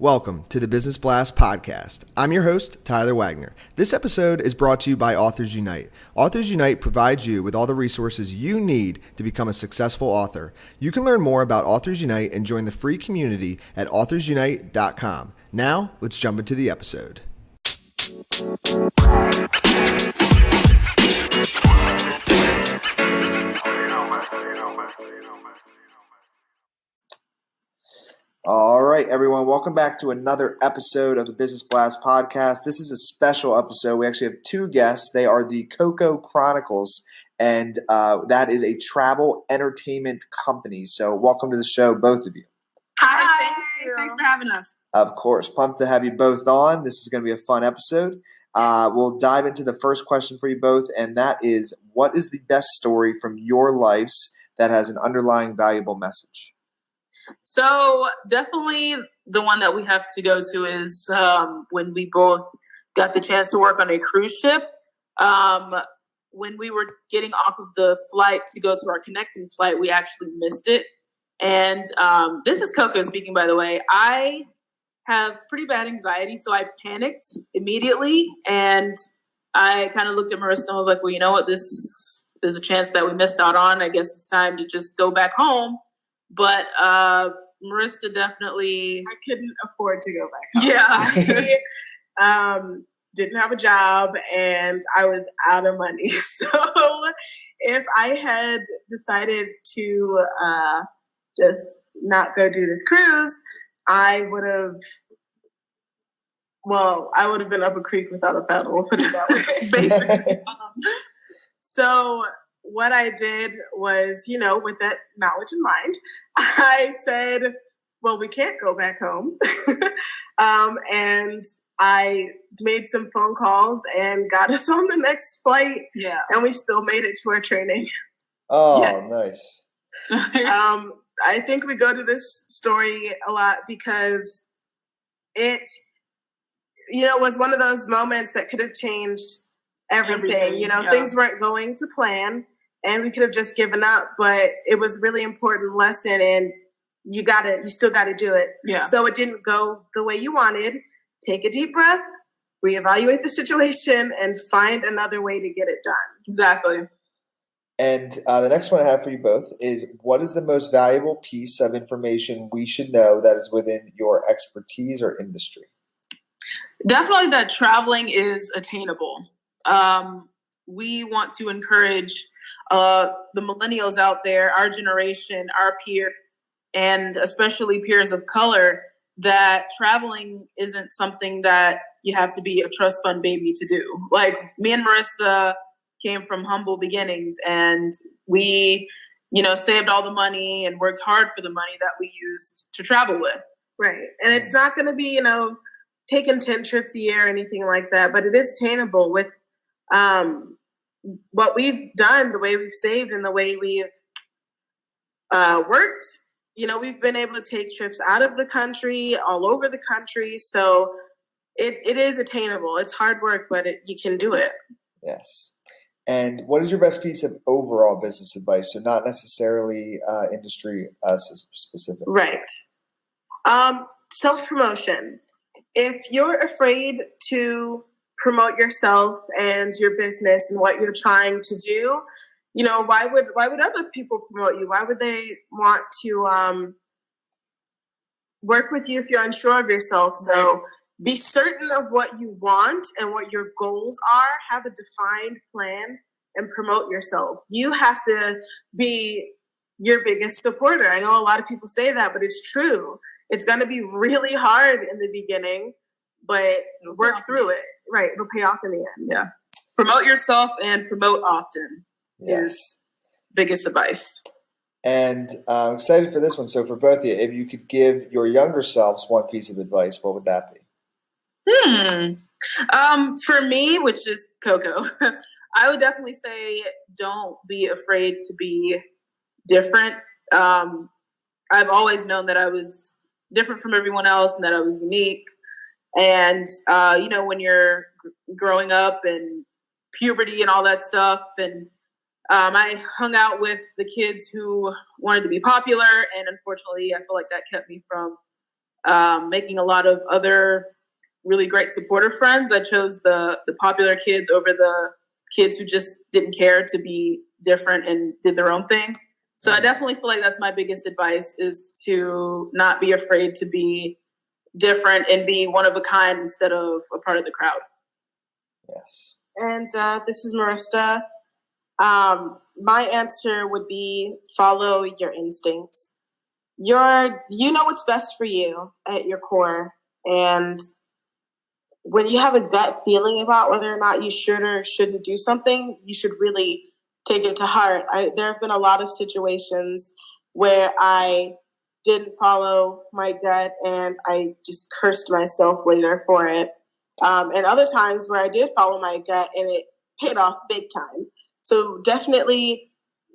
Welcome to the Business Blast podcast. I'm your host, Tyler Wagner. This episode is brought to you by Authors Unite. Authors Unite provides you with all the resources you need to become a successful author. You can learn more about Authors Unite and join the free community at authorsunite.com. Now, let's jump into the episode. All right, everyone. Welcome back to another episode of the Business Blast podcast. This is a special episode. We actually have two guests. They are the Chronicles, and that is a travel entertainment company. So welcome to the show, both of you. Hi, thank you. Thanks for having us. Of course. Pumped to have you both on. This is going to be a fun episode. We'll dive into the first question for you both, and that is, what is the best story from your lives that has an underlying valuable message? So definitely the one that we have to go to is when we both got the chance to work on a cruise ship. When we were getting off of the flight to go to our connecting flight, we actually missed it. And this is Coco speaking, by the way. I have pretty bad anxiety, so I panicked immediately. And I kind of looked at Marissa and I was like, well, you know what? This is a chance that we missed out on. I guess it's time to just go back home. But Marissa definitely... I couldn't afford to go back home. Yeah. I didn't have a job and I was out of money. So if I had decided to just not go do this cruise, I would have been up a creek without a paddle, we'll put it that way, basically. So what I did was, with that knowledge in mind, I said, well, we can't go back home. And I made some phone calls and got us on the next flight. Yeah. And we still made it to our training. Oh, yeah. Nice. I think we go to this story a lot because it, was one of those moments that could have changed everything. Things weren't going to plan. And we could have just given up, but it was a really important lesson, and you still got to do it. Yeah. So it didn't go the way you wanted. Take a deep breath, reevaluate the situation, and find another way to get it done. Exactly. And the next one I have for you both is, what is the most valuable piece of information we should know that is within your expertise or industry? Definitely that traveling is attainable. We want to encourage the millennials out there, our generation, our peer, and especially peers of color, that traveling isn't something that you have to be a trust fund baby to do. Like, me and Marissa came from humble beginnings, and we, saved all the money and worked hard for the money that we used to travel with. Right. And it's not going to be, taking 10 trips a year or anything like that, but it is attainable with what we've done, the way we've saved, and the way we've worked. We've been able to take trips out of the country, all over the country. So it is attainable. It's hard work, but you can do it. Yes. And what is your best piece of overall business advice? So not necessarily industry specific. Right. Self-promotion. If you're afraid to promote yourself and your business and what you're trying to do, why would other people promote you? Why would they want to work with you if you're unsure of yourself? So be certain of what you want and what your goals are. Have a defined plan and promote yourself. You have to be your biggest supporter. I know a lot of people say that, but it's true. It's going to be really hard in the beginning, but work through it. Right. It'll pay off in the end. Yeah. Promote yourself and promote often is biggest advice. And I'm excited for this one. So for both of you, if you could give your younger selves one piece of advice, what would that be? For me, which is Coco, I would definitely say don't be afraid to be different. I've always known that I was different from everyone else and that I was unique. And, when you're growing up and puberty and all that stuff, and I hung out with the kids who wanted to be popular, and unfortunately, I feel like that kept me from making a lot of other really great supportive friends. I chose the popular kids over the kids who just didn't care to be different and did their own thing. So I definitely feel like that's my biggest advice, is to not be afraid to be different and be one of a kind instead of a part of the crowd. Yes. And this is Marissa. My answer would be follow your instincts. You know what's best for you at your core. And when you have a gut feeling about whether or not you should or shouldn't do something, you should really take it to heart. There have been a lot of situations where I didn't follow my gut and I just cursed myself later for it. And other times where I did follow my gut and it paid off big time. So definitely,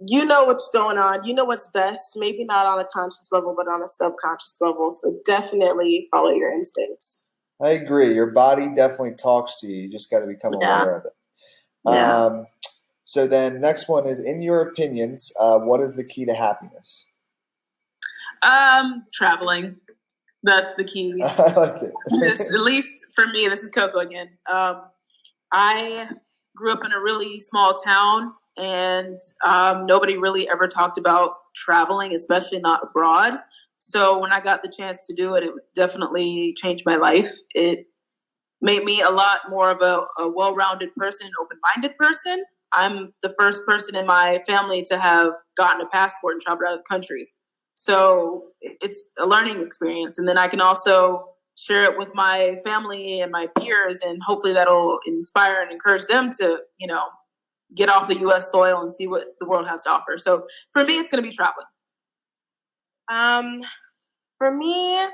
you know what's going on. You know what's best, maybe not on a conscious level, but on a subconscious level. So definitely follow your instincts. I agree. Your body definitely talks to you. You just got to become aware of it. Yeah. So then next one is, in your opinions, what is the key to happiness? Traveling. That's the key. I like it. At least for me, this is Coco again. I grew up in a really small town, and nobody really ever talked about traveling, especially not abroad. So when I got the chance to do it, it definitely changed my life. It made me a lot more of a well-rounded person, an open-minded person. I'm the first person in my family to have gotten a passport and traveled out of the country. So it's a learning experience. And then I can also share it with my family and my peers, and hopefully that'll inspire and encourage them to, get off the U.S. soil and see what the world has to offer. So for me, it's going to be traveling. For me,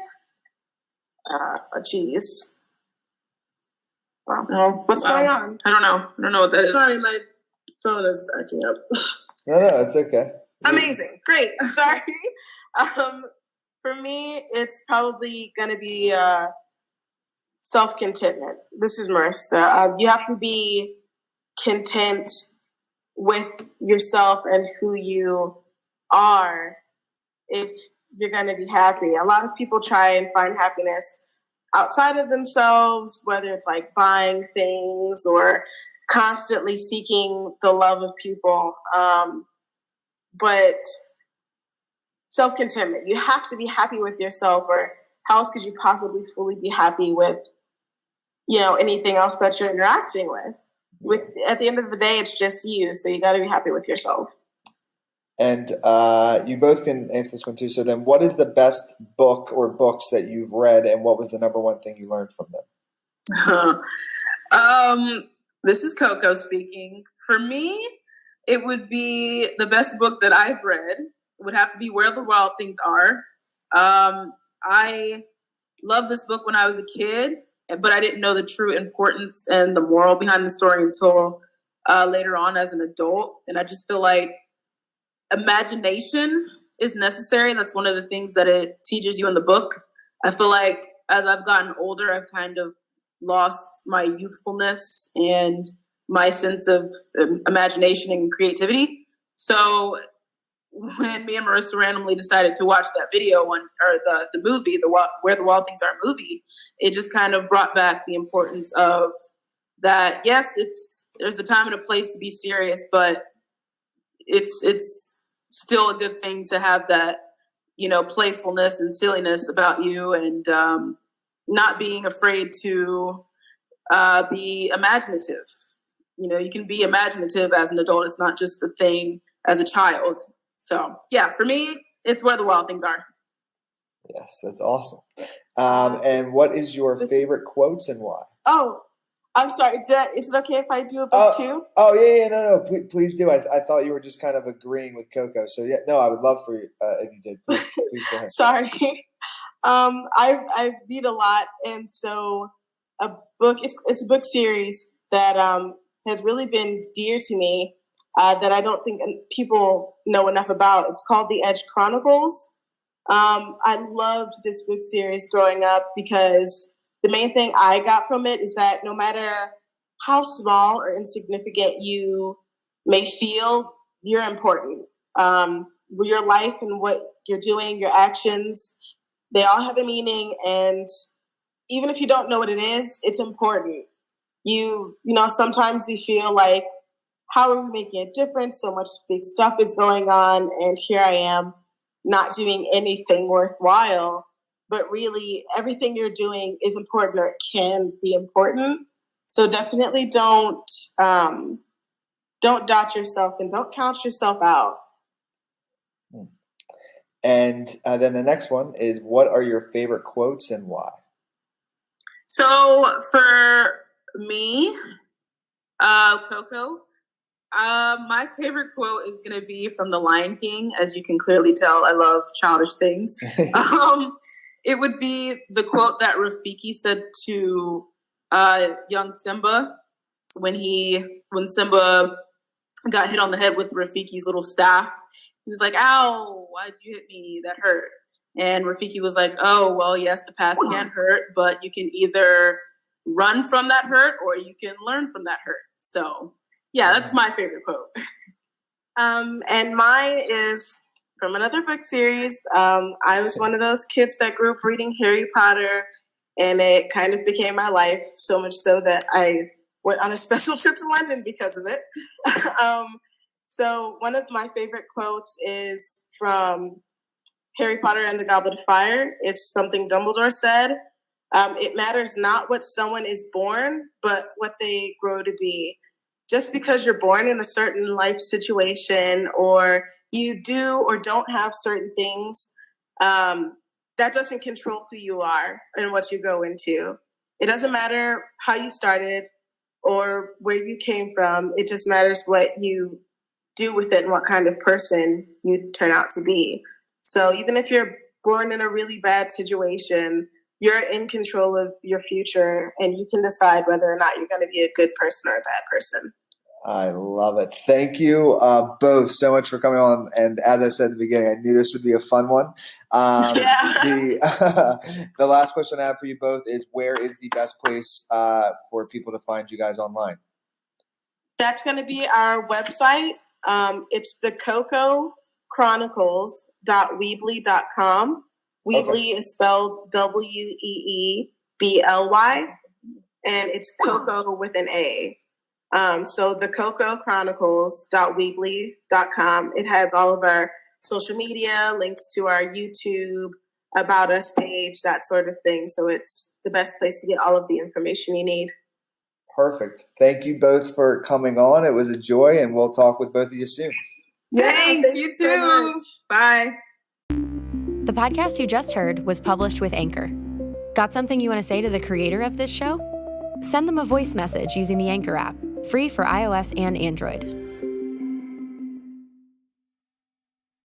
geez. What's going on? I don't know what that is. Sorry, my phone is acting up. No, it's okay. Amazing. Great. Sorry. For me, it's probably going to be self-contentment. This is Marissa. You have to be content with yourself and who you are if you're going to be happy. A lot of people try and find happiness outside of themselves, whether it's like buying things or constantly seeking the love of people. But self-contentment, you have to be happy with yourself, or how else could you possibly fully be happy with, anything else that you're interacting with? At the end of the day, it's just you. So you got to be happy with yourself. And you both can answer this one too. So then, what is the best book or books that you've read, and what was the number one thing you learned from them? This is Coco speaking. For me, it would be the best book that I've read. It would have to be Where the Wild Things Are. I loved this book when I was a kid, but I didn't know the true importance and the moral behind the story until later on as an adult. And I just feel like imagination is necessary. That's one of the things that it teaches you in the book. I feel like as I've gotten older, I've kind of lost my youthfulness and my sense of imagination and creativity. So when me and Marissa randomly decided to watch that video or the movie, Where the Wild Things Are movie, it just kind of brought back the importance of that. Yes, there's a time and a place to be serious, but it's still a good thing to have that, playfulness and silliness about you, and not being afraid to be imaginative. You can be imaginative as an adult. It's not just a thing as a child. So yeah, for me, it's Where the Wild Things Are. Yes, that's awesome. And what is your favorite quotes and why? Oh, I'm sorry. Is it okay if I do a book too? Oh, yeah, no. Please do. I thought you were just kind of agreeing with Coco. So yeah, no, I would love for you if you did. Please go ahead. Sorry. I read a lot, and so it's a book series that has really been dear to me that I don't think people know enough about. It's called The Edge Chronicles. I loved this book series growing up because the main thing I got from it is that no matter how small or insignificant you may feel, you're important. Your life and what you're doing, your actions, They all have a meaning, and even if you don't know what it is, it's important. You know, sometimes we feel like, how are we making a difference? So much big stuff is going on, and here I am not doing anything worthwhile. But really, everything you're doing is important, or it can be important. So definitely don't doubt yourself and don't count yourself out. And then the next one is, what are your favorite quotes and why? So for me, Coco, my favorite quote is going to be from The Lion King. As you can clearly tell, I love childish things. It would be the quote that Rafiki said to young Simba when Simba got hit on the head with Rafiki's little staff. He was like, "Ow, why'd you hit me? That hurt." And Rafiki was like, "Oh, well, yes, the past can hurt, but you can either run from that hurt or you can learn from that hurt." So, yeah, that's my favorite quote. And mine is from another book series. I was one of those kids that grew up reading Harry Potter, and it kind of became my life, so much so that I went on a special trip to London because of it. So one of my favorite quotes is from Harry Potter and the Goblet of Fire. It's something Dumbledore said. It matters not what someone is born, but what they grow to be. Just because you're born in a certain life situation, or you do or don't have certain things, that doesn't control who you are and what you go into. It doesn't matter how you started or where you came from. It just matters what you do with it and what kind of person you turn out to be. So even if you're born in a really bad situation, you're in control of your future, and you can decide whether or not you're going to be a good person or a bad person. I love it. Thank you both so much for coming on. And as I said at the beginning, I knew this would be a fun one. The last question I have for you both is, where is the best place for people to find you guys online? That's going to be our website. It's the Chronicles.weebly.com. Weebly is spelled Weebly, and it's Coco with an A. So the Chronicles.weebly.com. It has all of our social media, links to our YouTube, About Us page, that sort of thing. So it's the best place to get all of the information you need. Perfect. Thank you both for coming on. It was a joy, and we'll talk with both of you soon. Thanks, you too. So bye. The podcast you just heard was published with Anchor. Got something you want to say to the creator of this show? Send them a voice message using the Anchor app, free for iOS and Android.